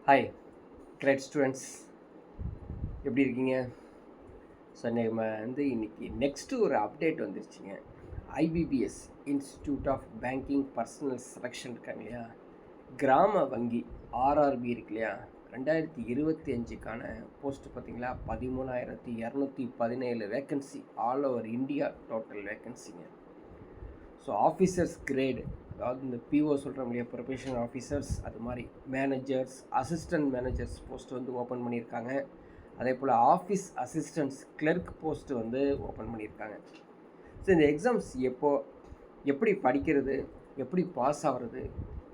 Hi great students, எப்படி இருக்கீங்க? So நம்ம இன்றைக்கி நெக்ஸ்ட்டு ஒரு அப்டேட் வந்துருச்சுங்க. IBPS Institute of Banking Personnel Selection இருக்காங்க இல்லையா, கிராம வங்கி ஆர்ஆர்பி இருக்கு இல்லையா, 2025க்கான போஸ்ட்டு பார்த்திங்களா 13,217 vacancy all over India total வேக்கன்சிங்க. ஸோ ஆஃபீஸர்ஸ் கிரேடு, அதாவது இந்த பிஓ சொல்கிறோம் இல்லையா, ப்ரொபேஷனல் ஆஃபீஸர்ஸ், அது மாதிரி managers, assistant managers post open பண்ணியிருக்காங்க. அதே போல் office assistants clerk post open பண்ணியிருக்காங்க. ஸோ இந்த எக்ஸாம்ஸ் எப்படி படிக்கிறது, எப்படி பாஸ் ஆகிறது,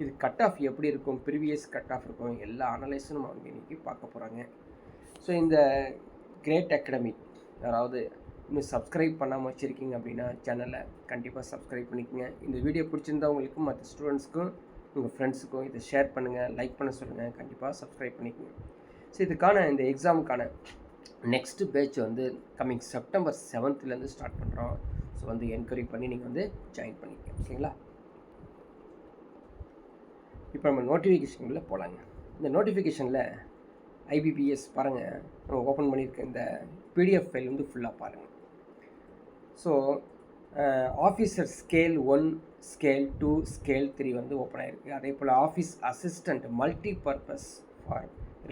இது கட் ஆஃப் எப்படி இருக்கும், ப்ரீவியஸ் கட் ஆஃப் இருக்கும், எல்லா அனலைஸும் அவங்க இன்றைக்கி பார்க்க போகிறாங்க. ஸோ இந்த கிரேட் அகாடமி யாராவது இன்னும் சப்ஸ்கிரைப் பண்ணாமல் வச்சுருக்கீங்க அப்படின்னா சேனலை கண்டிப்பாக சப்ஸ்கிரைப் பண்ணிக்கோங்க. இந்த வீடியோ பிடிச்சிருந்தா உங்களுக்கும் மற்ற ஸ்டூடெண்ட்ஸ்க்கும் உங்கள் ஃப்ரெண்ட்ஸுக்கும் இதை ஷேர் பண்ணுங்கள், லைக் பண்ண சொல்லுங்கள், கண்டிப்பாக சப்ஸ்கிரைப் பண்ணிக்கோங்க. ஸோ இதுக்கான இந்த எக்ஸாமுக்கான next batch coming September 7th start பண்ணுறோம். ஸோ என்கொயரி பண்ணி நீங்கள் ஜாயின் பண்ணிக்கோங்க, ஓகேங்களா? இப்போ நம்ம நோட்டிஃபிகேஷனில் போகலாங்க. இந்த நோட்டிஃபிகேஷனில் ஐபிபிஎஸ் பாருங்கள், நம்ம ஓப்பன் பண்ணியிருக்க இந்த பிடிஎஃப் ஃபைல் ஃபுல்லாக பாருங்கள். So officer scale 1, scale 2, scale 3 open ஆகிருக்கு. அதே போல் office assistant multi purpose for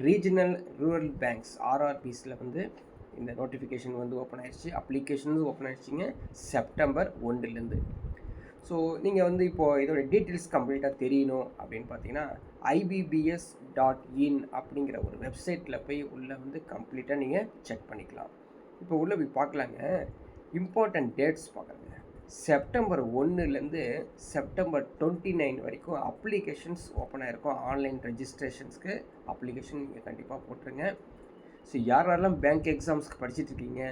regional rural banks ஆர்ஆர்பிஸில் இந்த நோட்டிஃபிகேஷன் ஓப்பன் ஆகிடுச்சு. அப்ளிகேஷன் ஓப்பன் ஆகிடுச்சிங்க செப்டம்பர் 1. ஸோ நீங்கள் இப்போது இதோட டீட்டெயில்ஸ் கம்ப்ளீட்டாக தெரியணும் அப்படின்னு பார்த்தீங்கன்னா IBBS.in அப்படிங்கிற ஒரு வெப்சைட்டில் போய் உள்ளே கம்ப்ளீட்டாக நீங்கள் செக் பண்ணிக்கலாம். இப்போ உள்ளே போய் பார்க்கலாங்க. இம்பார்ட்டண்ட் டேட்ஸ் பார்க்குறேங்க. செப்டம்பர் 1 செப்டம்பர் 29 வரைக்கும் அப்ளிகேஷன்ஸ் ஓப்பன் ஆகிருக்கும். ஆன்லைன் ரெஜிஸ்ட்ரேஷன்ஸ்க்கு அப்ளிகேஷன் நீங்கள் கண்டிப்பாக போட்டுருங்க. ஸோ யாரெல்லாம் பேங்க் எக்ஸாம்ஸ்க்கு படிச்சுட்ருக்கீங்க,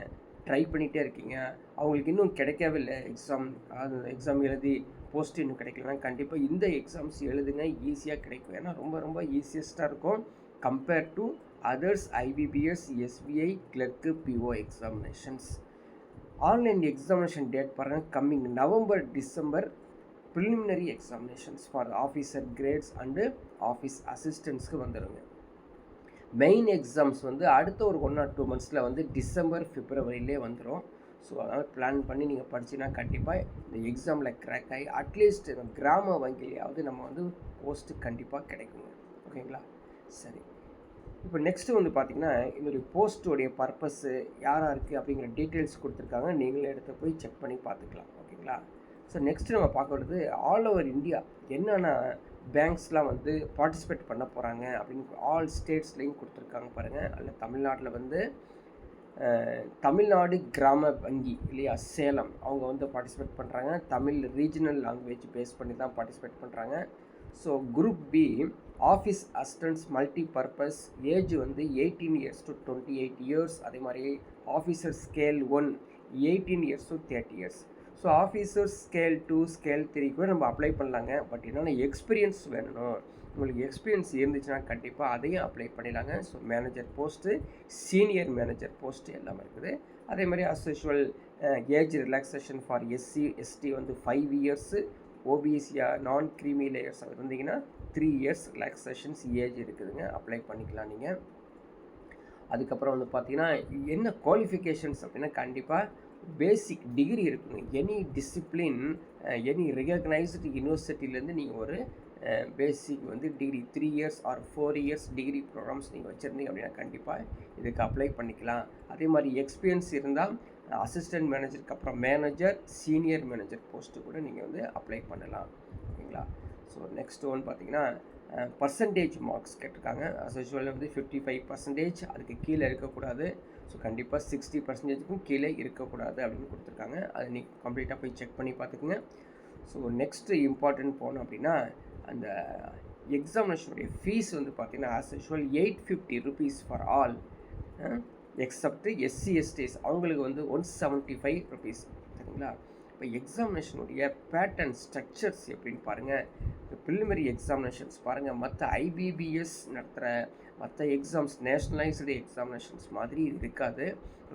ட்ரை பண்ணிகிட்டே இருக்கீங்க, அவங்களுக்கு இன்னும் கிடைக்கவே இல்லை எக்ஸாம் எழுதி போஸ்ட் இன்னும் கிடைக்கலன்னா கண்டிப்பாக இந்த எக்ஸாம்ஸ் எழுதுங்க, ஈஸியாக கிடைக்கும். ஏன்னா ரொம்ப ரொம்ப ஈஸியஸ்ட்டாக இருக்கும் compare to others IBBS, SBI, clerk, PO examinations. Online examination date பாருங்கள், coming November, December preliminary examinations for officer grades and office அசிஸ்டன்ட்ஸ்க்கு வந்துடுங்க. மெயின் எக்ஸாம்ஸ் அடுத்த ஒரு 1 or 2 months டிசம்பர், பிப்ரவரியிலே வந்துடும். ஸோ அதனால் பிளான் பண்ணி நீங்கள் படிச்சிங்கன்னா கண்டிப்பாக இந்த எக்ஸாமில் கிராக் ஆகி அட்லீஸ்ட் கிராம வங்கியிலையாவது நம்ம போஸ்ட்டு கண்டிப்பாக கிடைக்குங்க, ஓகேங்களா? சரி, இப்போ நெக்ஸ்ட்டு பார்த்திங்கன்னா இதோடைய போஸ்ட்டோடைய பர்பஸ்ஸு யாராருக்கு அப்படிங்கிற டீட்டெயில்ஸ் கொடுத்துருக்காங்க. நீங்களே எடுத்து போய் செக் பண்ணி பார்த்துக்கலாம், ஓகேங்களா? ஸோ நெக்ஸ்ட்டு நம்ம பார்க்குறது ஆல் ஓவர் இந்தியா என்னென்ன பேங்க்ஸ்லாம் பார்ட்டிசிபேட் பண்ண போகிறாங்க அப்படின்னு ஆல் ஸ்டேட்ஸ்லேயும் கொடுத்துருக்காங்க பாருங்கள். அதில் தமிழ்நாட்டில் தமிழ்நாடு கிராம வங்கி இல்லையா, சேலம், அவங்க பார்ட்டிசிபேட் பண்ணுறாங்க. தமிழ் ரீஜனல் லாங்குவேஜ் பேஸ் பண்ணி தான் பார்ட்டிசிபேட் பண்ணுறாங்க. So group B office assistants multi purpose, age 18 years to 28 years. அதே மாதிரி officer scale 1 18 years to 30 years. So officer scale 2, scale 3 கூட நம்ம அப்ளை பண்ணலாங்க. பட் என்னென்னா எக்ஸ்பீரியன்ஸ் வேணும். உங்களுக்கு எக்ஸ்பீரியன்ஸ் இருந்துச்சுன்னா கண்டிப்பாக அதையும் அப்ளை பண்ணிடலாங்க. So manager post, senior manager post எல்லாமே இருக்குது. அதே மாதிரி as usual age relaxation for SC, ST 5 years, ஓபிசியா நான் க்ரீமி லேயர்ஸ் அது இருந்தீங்கன்னா 3 years ரிலாக்ஸேஷன்ஸ் ஏஜ் இருக்குதுங்க, அப்ளை பண்ணிக்கலாம் நீங்கள். அதுக்கப்புறம் பார்த்தீங்கன்னா என்ன குவாலிஃபிகேஷன்ஸ் அப்படின்னா கண்டிப்பாக பேசிக் டிகிரி இருக்குங்க. எனி டிசிப்ளின், எனி ரெகக்னைஸ்டு யூனிவர்சிட்டிலேருந்து நீங்கள் ஒரு basic degree 3 years or 4 years degree programmes நீங்கள் வச்சுருந்தீங்க அப்படின்னா கண்டிப்பாக இதுக்கு அப்ளை பண்ணிக்கலாம். அதே மாதிரி எக்ஸ்பீரியன்ஸ் இருந்தால் அசிஸ்டன்ட் மேனேஜருக்கு அப்புறம் மேனேஜர், சீனியர் மேனேஜர் போஸ்ட்டு கூட நீங்கள் அப்ளை பண்ணலாம், ஓகேங்களா? ஸோ நெக்ஸ்ட் ஒன் பார்த்தீங்கன்னா பர்சன்டேஜ் மார்க்ஸ் கேட்டிருக்காங்க. அஸ் யூஷுவல் 55%, அதுக்கு கீழே இருக்கக்கூடாது. ஸோ கண்டிப்பாக 60%க்கும் கீழே இருக்கக்கூடாது அப்படின்னு கொடுத்துருக்காங்க. அதை நீங்கள் கம்ப்ளீட்டாக போய் செக் பண்ணி பார்த்துக்குங்க. ஸோ நெக்ஸ்ட்டு இம்பார்ட்டன்ட் போனோம் அப்படின்னா அந்த எக்ஸாமினேஷனுடைய ஃபீஸ் பார்த்தீங்கன்னா as usual 850 rupees for all accept SC, STs அவங்களுக்கு 175 rupees, சரிங்களா? இப்போ எக்ஸாமினேஷனுடைய பேட்டர்ன் ஸ்ட்ரக்சர்ஸ் எப்படின்னு பாருங்கள். இப்போ ப்ரிலிமினரி எக்ஸாமினேஷன்ஸ் பாருங்கள், மற்ற IBBS நடத்துகிற மற்ற எக்ஸாம்ஸ் நேஷ்னலைஸ்டு எக்ஸாமினேஷன்ஸ் மாதிரி இருக்காது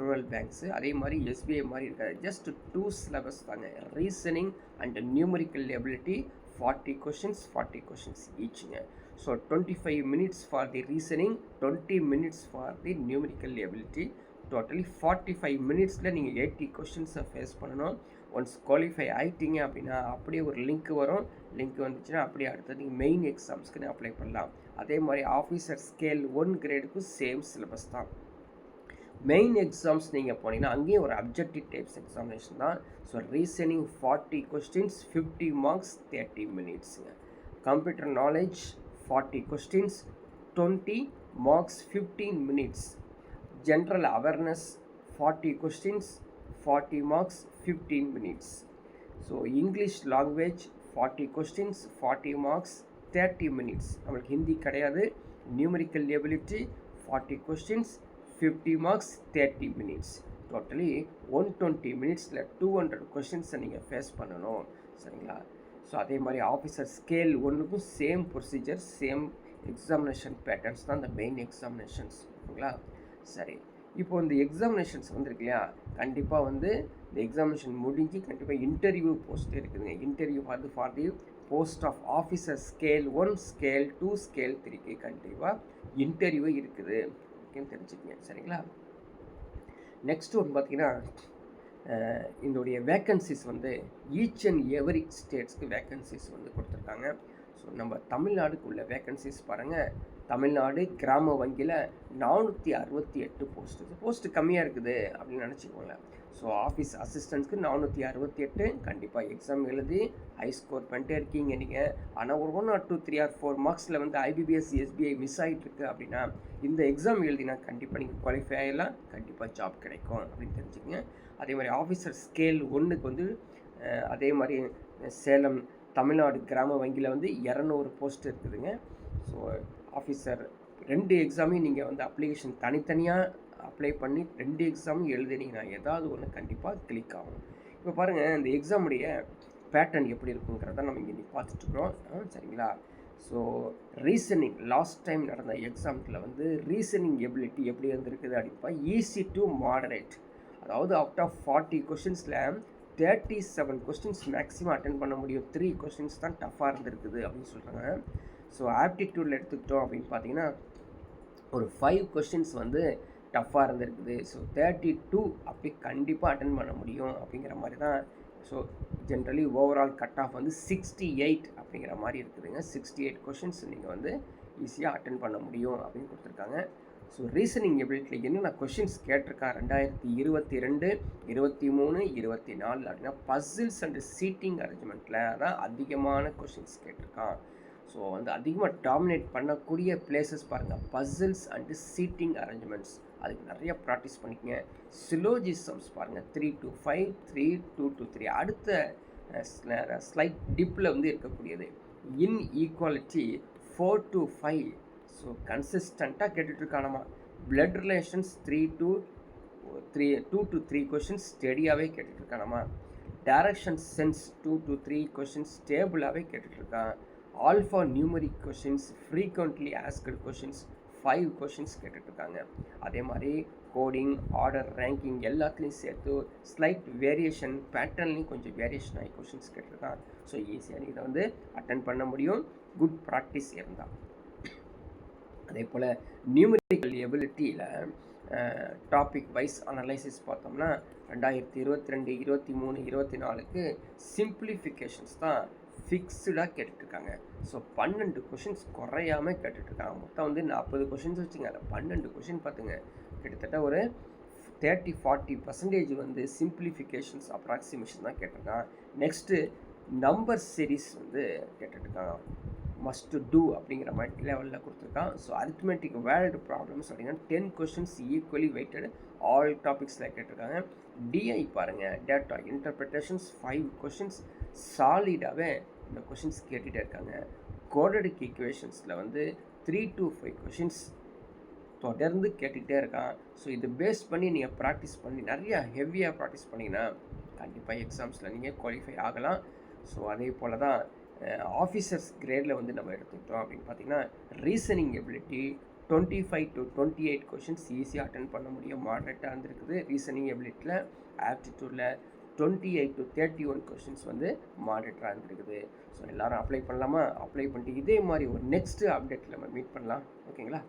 ரூரல் பேங்க்ஸு. அதே மாதிரி SBI மாதிரி இருக்காது. ஜஸ்ட் 2 syllabus தாங்க, reasoning and numerical ability 40 questions ஈச்சுங்க. So 25 minutes for the reasoning, 20 minutes for the numerical ability. Totally 45 minutesல நீங்கள் 80 கொஷின்ஸை ஃபேஸ் பண்ணணும். ஒன்ஸ் குவாலிஃபை ஆகிட்டீங்க அப்படின்னா அப்படியே ஒரு லிங்க் வரும். லிங்க் வந்துச்சுன்னா அப்படியே அடுத்தது நீங்கள் மெயின் எக்ஸாம்ஸ்க்கு அப்ளை பண்ணலாம். அதே மாதிரி ஆஃபீஸர் ஸ்கேல் 1 கிரேடுக்கும் சேம் சிலபஸ் தான். மெயின் எக்ஸாம்ஸ் நீங்கள் போனீங்கன்னா அங்கேயும் ஒரு அப்ஜெக்டிவ் டைப்ஸ் எக்ஸாமினேஷன் தான். ஸோ ரீசனிங் 40 questions 50 marks 30 minutesங்க. Computer knowledge 40 questions 20 marks 15 minutes. General awareness 40 questions 40 marks 15 minutes. So English language 40 questions 40 marks 30 minutes. நம்மளுக்கு ஹிந்தி கிடையாது. Numerical ability 40 questions 50 marks 30 minutes. Totally 120 minutesல 200 கொஷின்ஸை நீங்கள் ஃபேஸ் பண்ணணும். சரிங்களா? ஸோ அதே மாதிரி ஆஃபீஸர் ஸ்கேல் 1க்கும் same procedure, same examination patterns தான் இந்த மெயின் எக்ஸாமினேஷன்ஸ். ஓகேங்களா? சரி, இப்போ இந்த எக்ஸாமினேஷன்ஸ் வந்துருக்கு இல்லையா, கண்டிப்பாக வந்து இந்த எக்ஸாமினேஷன் முடிஞ்சு கண்டிப்பாக இன்டர்வியூ போஸ்ட் இருக்குதுங்க. Interview for the post of officer scale 1, scale 2, scale 3க்கு கண்டிப்பாக இன்டர்வியூ இருக்குது. தெரிஞ்சுக்கங்க. சரிங்களா? நெக்ஸ்ட் ஒன்று பார்த்தீங்கன்னா இதோடைய வேக்கன்சிஸ் வந்து ஈச் அண்ட் எவரி ஸ்டேட்ஸ்க்கு வேக்கன்சிஸ் வந்து கொடுத்துருக்காங்க. ஸோ நம்ம தமிழ்நாடுக்குள்ள வேக்கன்சிஸ் பாருங்கள். தமிழ்நாடு கிராம வங்கியில் 468 போஸ்ட்டு கம்மியாக இருக்குது அப்படின்னு நினச்சிக்கோங்க. ஸோ ஆஃபீஸ் அசிஸ்டன்ட்ஸ்க்கு 468 கண்டிப்பாக எக்ஸாம் எழுதி ஹை ஸ்கோர் பண்ணிட்டே இருக்கீங்க நீங்கள். ஆனால் ஒரு 1 or 2 3 or 4 மார்க்ஸில் வந்து IBPS SBI மிஸ் ஆகிட்டுருக்கு அப்படின்னா இந்த எக்ஸாம் எழுதினா கண்டிப்பாக நீங்கள் குவாலிஃபை ஆகிடலாம், கண்டிப்பாக ஜாப் கிடைக்கும் அப்படின்னு தெரிஞ்சுக்கங்க. அதே மாதிரி ஆஃபீஸர் ஸ்கேல் 1க்கு வந்து அதே மாதிரி சேலம் தமிழ்நாடு கிராம வங்கியில் வந்து 200 போஸ்ட் இருக்குதுங்க. ஸோ ஆஃபீஸர் 2 எக்ஸாமையும் நீங்கள் வந்து அப்ளிகேஷன் தனித்தனியாக அப்ளை பண்ணி 2 எக்ஸாமும் எழுதினீங்கன்னா ஏதாவது ஒன்று கண்டிப்பாக கிளிக் ஆகும். இப்போ பாருங்கள் இந்த எக்ஸாமுடைய பேட்டர்ன் எப்படி இருக்குங்கிறத நம்ம இங்கே பார்த்துட்ருக்குறோம். சரிங்களா? ஸோ ரீசனிங் லாஸ்ட் டைம் நடந்த எக்ஸாம்ஸில் வந்து ரீசனிங் எபிலிட்டி எப்படி இருந்திருக்குது அப்படின்னா ஈஸி டு மாடரேட். அதாவது அவுட் ஆஃப் 40 கொஷின்ஸில் 37 கொஸ்டின்ஸ் மேக்ஸிமம் அட்டென்ட் பண்ண முடியும். 3 கொஸ்டின்ஸ் தான் டஃப்பாக இருந்திருக்குது அப்படின்னு சொல்கிறாங்க. ஸோ ஆப்டிடியூடில் எடுத்துக்கிட்டோம் அப்படின்னு பார்த்தீங்கன்னா ஒரு 5 கொஸ்டின்ஸ் வந்து டஃப்பாக இருந்திருக்குது. ஸோ 32 அப்படி கண்டிப்பாக அட்டென்ட் பண்ண முடியும் அப்படிங்கிற மாதிரி தான். So generally overall cut off வந்து 68 அப்படிங்கிற மாதிரி இருக்குதுங்க. 68 கொஷின்ஸ் நீங்கள் வந்து ஈஸியாக அட்டென்ட் பண்ண முடியும் அப்படின்னு கொடுத்துருக்காங்க. ஸோ ரீசனிங் எபிலிட்டியில் என்னென்ன கொஷின்ஸ் கேட்டிருக்கா 2022, 23, 24 அப்படின்னா பசில்ஸ் அண்ட் சீட்டிங் அரேஞ்ச்மெண்ட்டில் தான் அதிகமான கொஷின்ஸ் கேட்டிருக்கான். ஸோ வந்து அதிகமாக டாமினேட் பண்ணக்கூடிய பிளேசஸ் பாருங்கள், பசில்ஸ் அண்டு சீட்டிங் அரேஞ்ச்மெண்ட்ஸ். அதுக்கு நிறைய ப்ராக்டிஸ் பண்ணிக்கங்க. சிலோஜிசம்ஸ் பாருங்கள் 3 to 5, 3, 2 to 3. அடுத்த ஸ்லைட் டிப்பில் வந்து இருக்கக்கூடியது இன்ஈக்வாலிட்டி 4 to 5. ஸோ கன்சிஸ்டண்ட்டாக கேட்டுட்ருக்கானமா. பிளட் ரிலேஷன்ஸ் 2 to 3 கொஷின்ஸ் ஸ்டெடியாகவே கேட்டுட்ருக்கானமா. டைரக்ஷன் சென்ஸ் 2 to 3 கொஷின்ஸ் ஸ்டேபிளாகவே கேட்டுட்ருக்கான். Alpha numeric questions, frequently asked questions 5 questions கேட்டுட்ருக்காங்க. அதே மாதிரி கோடிங், ஆர்டர், ரேங்கிங் எல்லாத்துலேயும் சேர்த்து ஸ்லைட் வேரியேஷன் பேட்டர்ன்லேயும் கொஞ்சம் வேரியேஷன் ஆகி கொஷின்ஸ் கேட்டிருக்கான். ஸோ ஈஸியாக நீங்கள் இதை வந்து அட்டென்ட் பண்ண முடியும், குட் ப்ராக்டிஸ் இருந்தால். அதே போல் நியூமெரிக்கல் எபிலிட்டியில் டாபிக் வைஸ் அனலைசிஸ் பார்த்தோம்னா 2022, 23, 24க்கு சிம்பிளிஃபிகேஷன்ஸ் தான் ஃபிக்ஸ்டாக கேட்டுட்ருக்காங்க. ஸோ 12 கொஷின்ஸ் குறையாமல் கேட்டுட்ருக்காங்க. மொத்தம் வந்து 40 கொஷின்ஸ் வச்சுங்க, அதில் 12 கொஷின் பார்த்துங்க கிட்டத்தட்ட ஒரு 30-40% வந்து சிம்பிளிஃபிகேஷன்ஸ் அப்ராக்சிமேஷன் தான் கேட்டிருக்கான். நெக்ஸ்ட்டு நம்பர் சீரீஸ் வந்து கேட்டுட்ருக்காங்க. மஸ்ட் டூ அப்படிங்கிற மாதிரி லெவலில் கொடுத்துருக்கான். ஸோ அரித்மெட்டிக் வேர்ல்டு ப்ராப்ளம்ஸ் அப்படின்னா 10 கொஷின்ஸ் ஈக்குவலி வெயிட்டட் ஆல் டாபிக்ஸில் கேட்டிருக்காங்க. டிஐ பாருங்கள், டேட்டா இன்டர்பிரிட்டேஷன்ஸ் 5 கொஷின்ஸ் சாலிடாகவே இந்த கொஷின்ஸ் கேட்டுகிட்டே இருக்காங்க. குவாட்ரடிக் ஈக்குவேஷன்ஸில் வந்து 3 to 5 கொஷின்ஸ் தொடர்ந்து கேட்டுக்கிட்டே இருக்கான். ஸோ இது பேஸ் பண்ணி நீங்கள் ப்ராக்டிஸ் பண்ணி நிறையா ஹெவியாக ப்ராக்டிஸ் பண்ணிங்கன்னா கண்டிப்பாக எக்ஸாம்ஸில் நீங்கள் குவாலிஃபை ஆகலாம். ஸோ அதே போல் தான் ஆஃபீஸர்ஸ் கிரேடில் வந்து நம்ம எடுத்துக்கிட்டோம் அப்படின்னு பார்த்தீங்கன்னா ரீசனிங் எபிலிட்டி 25 to 28 கொஷின்ஸ் ஈஸியாக அட்டென்ட் பண்ண முடியும், மாடரேட்டாக இருந்திருக்குது. ரீசனிங் எபிலிட்டியில் ஆப்டிடியூடில் 28 to 31 கொஷின்ஸ் வந்து மானிட்டராக இருந்திருக்குது. ஸோ எல்லோரும் அப்ளை பண்ணலாமா? அப்ளை பண்ணிட்டு இதே மாதிரி ஒரு நெக்ஸ்ட்டு அப்டேட்டில் நம்ம மீட் பண்ணலாம். ஓகேங்களா?